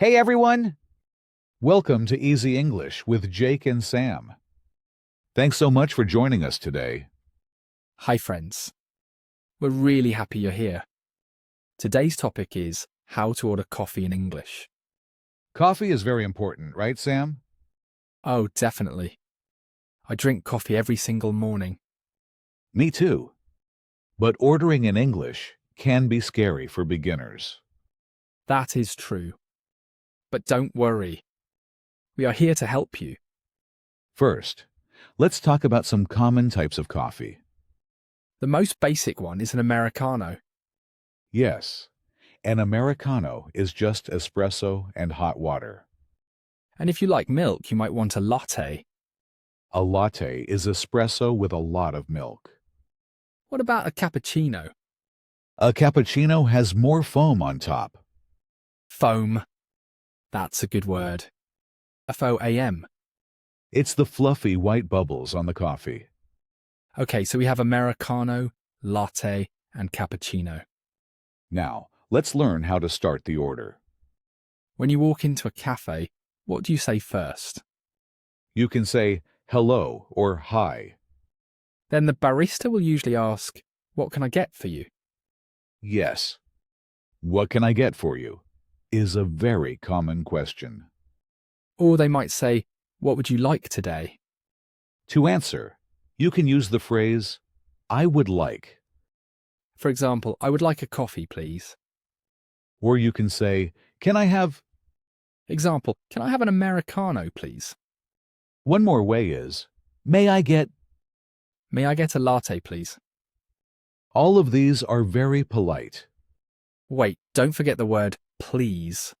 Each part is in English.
Hey everyone! Welcome to Easy English with Jake and Sam. Thanks so much for joining us today. Hi friends. We're really happy you're here. Today's topic is how to order coffee in English. Coffee is very important, right, Sam? Oh, definitely. I drink coffee every single morning. Me too. But ordering in English can be scary for beginners. That is true. But don't worry. We are here to help you. First, let's talk about some common types of coffee. The most basic one is an Americano. Yes, an Americano is just espresso and hot water. And if you like milk, you might want a latte. A latte is espresso with a lot of milk. What about a cappuccino? A cappuccino has more foam on top. Foam. That's a good word. F-O-A-M. It's the fluffy white bubbles on the coffee. Okay, so we have Americano, latte, and cappuccino. Now, let's learn how to start the order. When you walk into a cafe, what do you say first? You can say hello or hi. Then the barista will usually ask, "What can I get for you?" Yes. What can I get for you? Is a very common question. Or they might say, "What would you like today?" To answer, you can use the phrase, I would like, For example, "I would like a coffee, please." or you can say, can I have? Example, "Can I have an Americano, please?" One more way is, may I get? "May I get a latte, please?" All of these are very polite. Wait, don't forget the word please.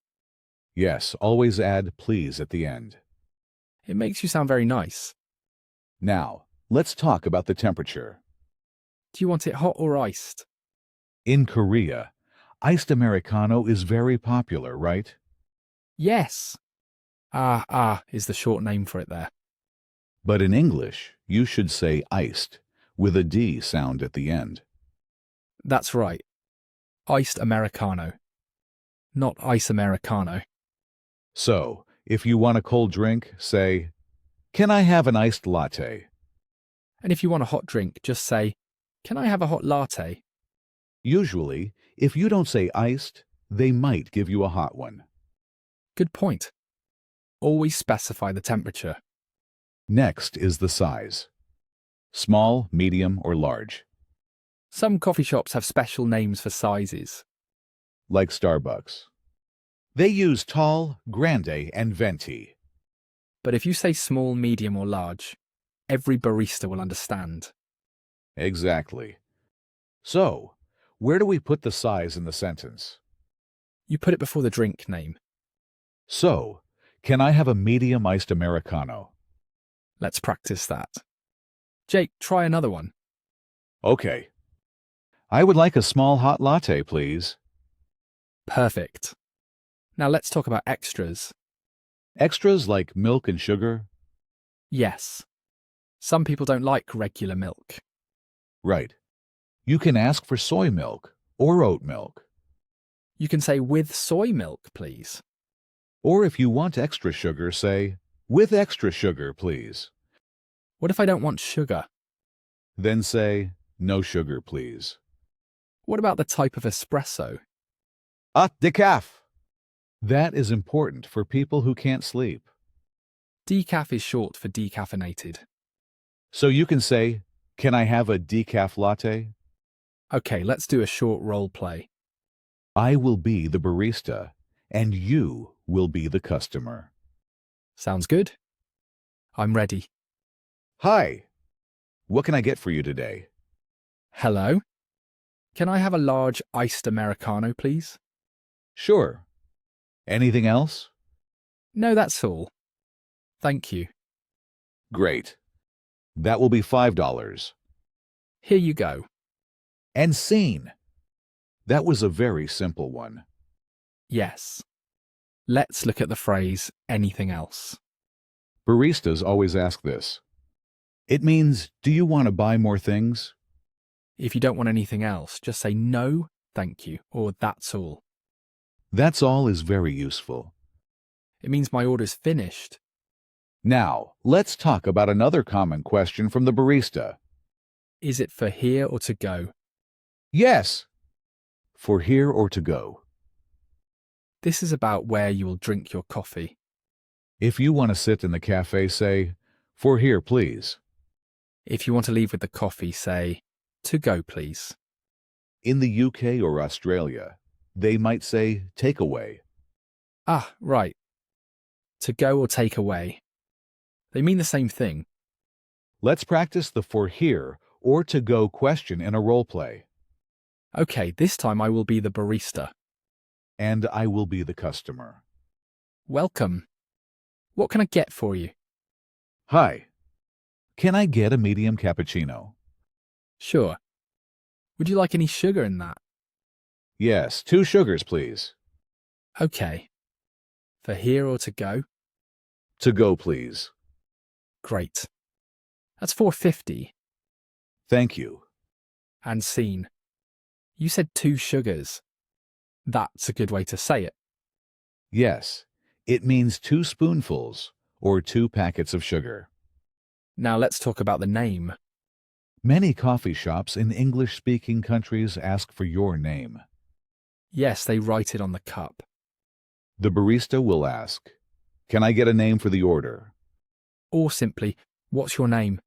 Yes, always add please at the end. It makes you sound very nice. Now, let's talk about the temperature. Do you want it hot or iced? In Korea, iced Americano is very popular, right? Yes. Is the short name for it there. But in English, you should say iced, with a D sound at the end. That's right. Iced Americano. Not ice Americano. So, if you want a cold drink, say, can I have an iced latte? And if you want a hot drink, just say, "Can I have a hot latte?" Usually, if you don't say iced, they might give you a hot one. Good point. Always specify the temperature. Next is the size. Small, medium, or large. Some coffee shops have special names for sizes. Like Starbucks. They use tall, grande, and venti. But if you say small, medium, or large, every barista will understand. Exactly. So, where do we put the size in the sentence? You put it before the drink name. So, can I have a medium iced Americano? Let's practice that. Jake, try another one. Okay. I would like a small hot latte, please. Perfect. Now let's talk about extras. Extras like milk and sugar? Yes. Some people don't like regular milk. Right. You can ask for soy milk or oat milk. You can say "with soy milk, please." Or if you want extra sugar, say, with extra sugar, please. What if I don't want sugar? Then say, no sugar, please. What about the type of espresso? Decaf. That is important for people who can't sleep. Decaf is short for decaffeinated. So you can say, can I have a decaf latte? Okay, let's do a short role play. I will be the barista, and you will be the customer. Sounds good? I'm ready. Hi. What can I get for you today? Hello? Can I have a large iced Americano, please? Sure. Anything else? No, that's all. Thank you. Great. That will be $5. Here you go. And scene. That was a very simple one. Yes. Let's look at the phrase "anything else." Baristas always ask this. It means, do you want to buy more things? If you don't want anything else, just say "no, thank you," or "that's all." That's all is very useful. It means my order's finished. Now, let's talk about another common question from the barista. Is it for here or to go? Yes. For here or to go. This is about where you will drink your coffee. If you want to sit in the cafe, say, for here, please. If you want to leave with the coffee, say, to go, please. In the UK or Australia, they might say take away. Ah, right. To go or take away. They mean the same thing. Let's practice the for here or to go question in a role play. Okay, this time I will be the barista. And I will be the customer. Welcome. What can I get for you? Hi. Can I get a medium cappuccino? Sure. Would you like any sugar in that? Yes, 2 sugars, please. Okay. For here or to go? To go, please. Great. That's $4.50. Thank you. And scene. You said 2 sugars. That's a good way to say it. Yes, it means 2 spoonfuls or 2 packets of sugar. Now let's talk about the name. Many coffee shops in English-speaking countries ask for your name. Yes, they write it on the cup. The barista will ask, "Can I get a name for the order?" Or simply, what's your name?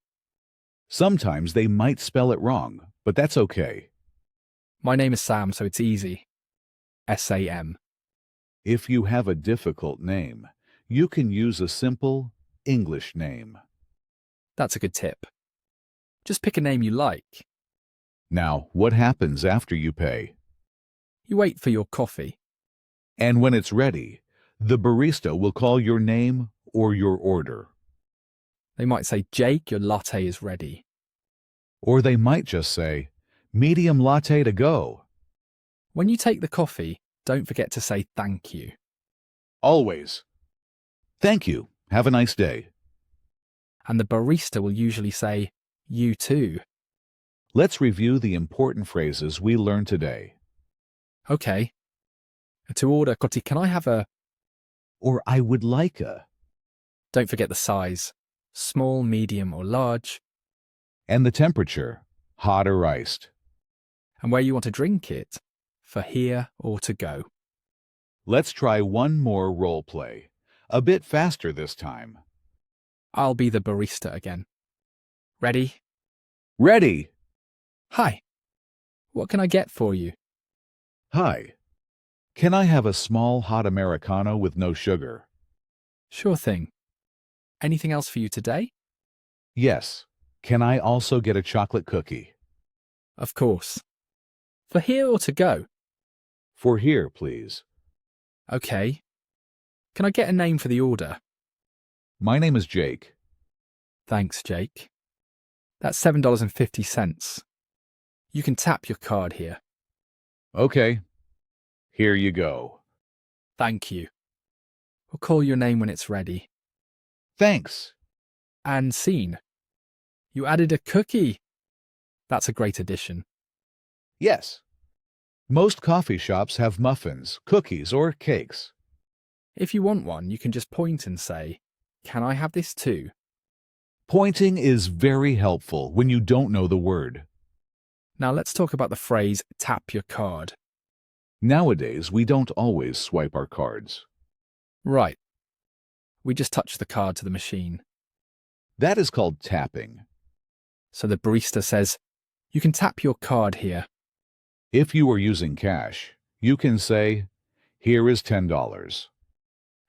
Sometimes they might spell it wrong, but that's okay. My name is Sam, so it's easy. S-A-M. If you have a difficult name, you can use a simple English name. That's a good tip. Just pick a name you like. Now, what happens after you pay? You wait for your coffee. And when it's ready, the barista will call your name or your order. They might say, Jake, your latte is ready. Or they might just say, medium latte to go. When you take the coffee, don't forget to say thank you. Always. Thank you. Have a nice day. And the barista will usually say, you too. Let's review the important phrases we learned today. Okay. To order, Kotti, can I have a... Or I would like a. Don't forget the size. Small, medium, or large. And the temperature, hot or iced. And where you want to drink it, for here or to go. Let's try one more role play. A bit faster this time. I'll be the barista again. Ready? Ready! Hi. What can I get for you? Hi. Can I have a small hot Americano with no sugar? Sure thing. Anything else for you today? Yes. Can I also get a chocolate cookie? Of course. For here or to go? For here, please. Okay. Can I get a name for the order? My name is Jake. Thanks, Jake. That's $7.50. You can tap your card here. Okay. Here you go. Thank you. We'll call your name when it's ready. Thanks. And scene. You added a cookie. That's a great addition. Yes. Most coffee shops have muffins, cookies, or cakes. If you want one, you can just point and say, can I have this too? Pointing is very helpful when you don't know the word. Now let's talk about the phrase, tap your card. Nowadays, we don't always swipe our cards. Right. We just touch the card to the machine. That is called tapping. So the barista says, you can tap your card here. If you are using cash, you can say, here is $10.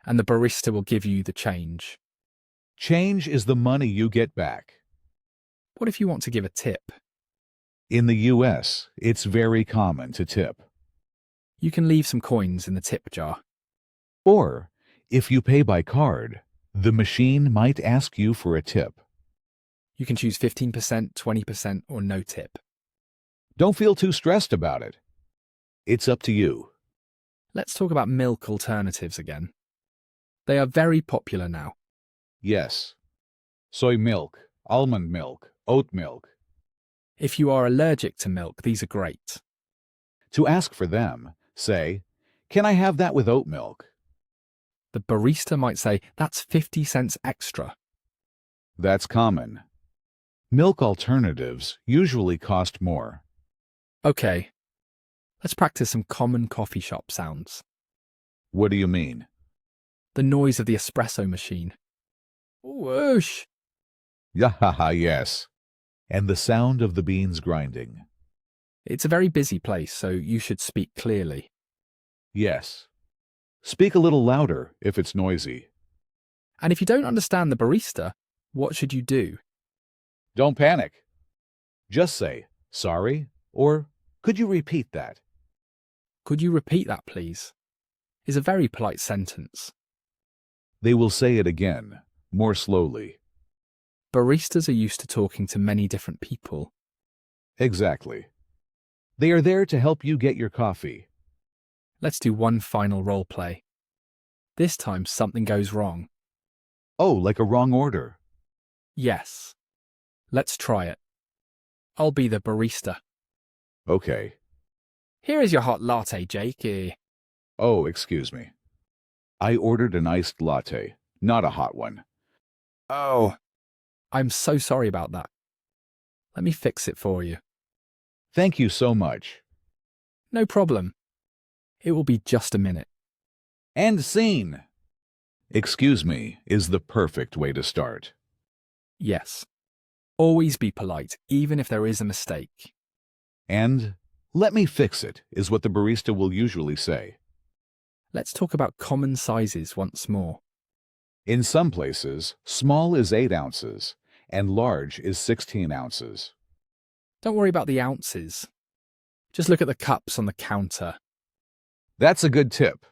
And the barista will give you the change. Change is the money you get back. What if you want to give a tip? In the US, it's very common to tip. You can leave some coins in the tip jar. Or, if you pay by card, the machine might ask you for a tip. You can choose 15%, 20%, or no tip. Don't feel too stressed about it. It's up to you. Let's talk about milk alternatives again. They are very popular now. Yes. Soy milk, almond milk, oat milk. If you are allergic to milk, these are great. To ask for them, say, can I have that with oat milk? the barista might say, "That's 50 cents extra." That's common. Milk alternatives usually cost more. Okay, let's practice some common coffee shop sounds. What do you mean? The noise of the espresso machine. Whoosh! Yahaha, yes. And the sound of the beans grinding. It's a very busy place, so you should speak clearly. Yes. Speak a little louder if it's noisy. And if you don't understand the barista, what should you do? Don't panic. Just say, sorry, or could you repeat that? Could you repeat that, please? Is a very polite sentence. They will say it again, more slowly. Baristas are used to talking to many different people. Exactly. They are there to help you get your coffee. Let's do one final role play. This time something goes wrong. Oh, like a wrong order. Yes. Let's try it. I'll be the barista. Okay. Here is your hot latte, Jake. Oh, excuse me. I ordered an iced latte, not a hot one. Oh, I'm so sorry about that. Let me fix it for you. Thank you so much. No problem. It will be just a minute. And scene. Excuse me is the perfect way to start. Yes. Always be polite, even if there is a mistake. And let me fix it is what the barista will usually say. Let's talk about common sizes once more. In some places, small is 8 ounces and large is 16 ounces. Don't worry about the ounces. Just look at the cups on the counter. That's a good tip.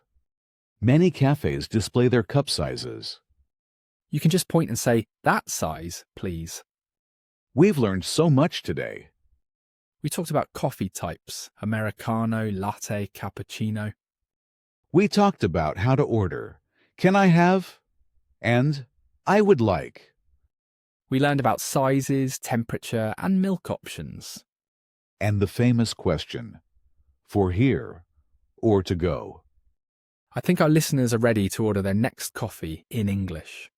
Many cafes display their cup sizes. You can just point and say, "That size, please." We've learned so much today. We talked about coffee types, Americano, latte, cappuccino. We talked about how to order. Can I have? And I would like. We learned about sizes, temperature, and milk options. And the famous question, for here or to go. I think our listeners are ready to order their next coffee in English.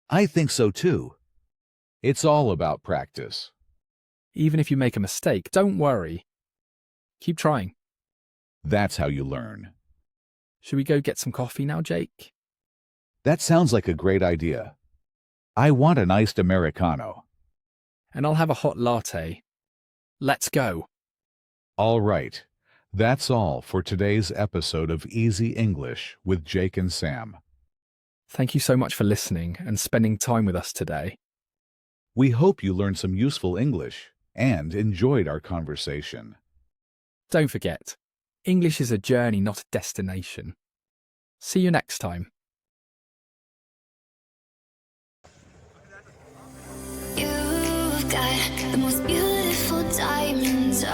I think so too. It's all about practice. Even if you make a mistake, don't worry. Keep trying. That's how you learn. Should we go get some coffee now, Jake? That sounds like a great idea. I want an iced Americano. And I'll have a hot latte. Let's go. All right. That's all for today's episode of Easy English with Jake and Sam. Thank you so much for listening and spending time with us today. We hope you learned some useful English and enjoyed our conversation. Don't forget, English is a journey, not a destination. See you next time. You've got the most beautiful diamonds.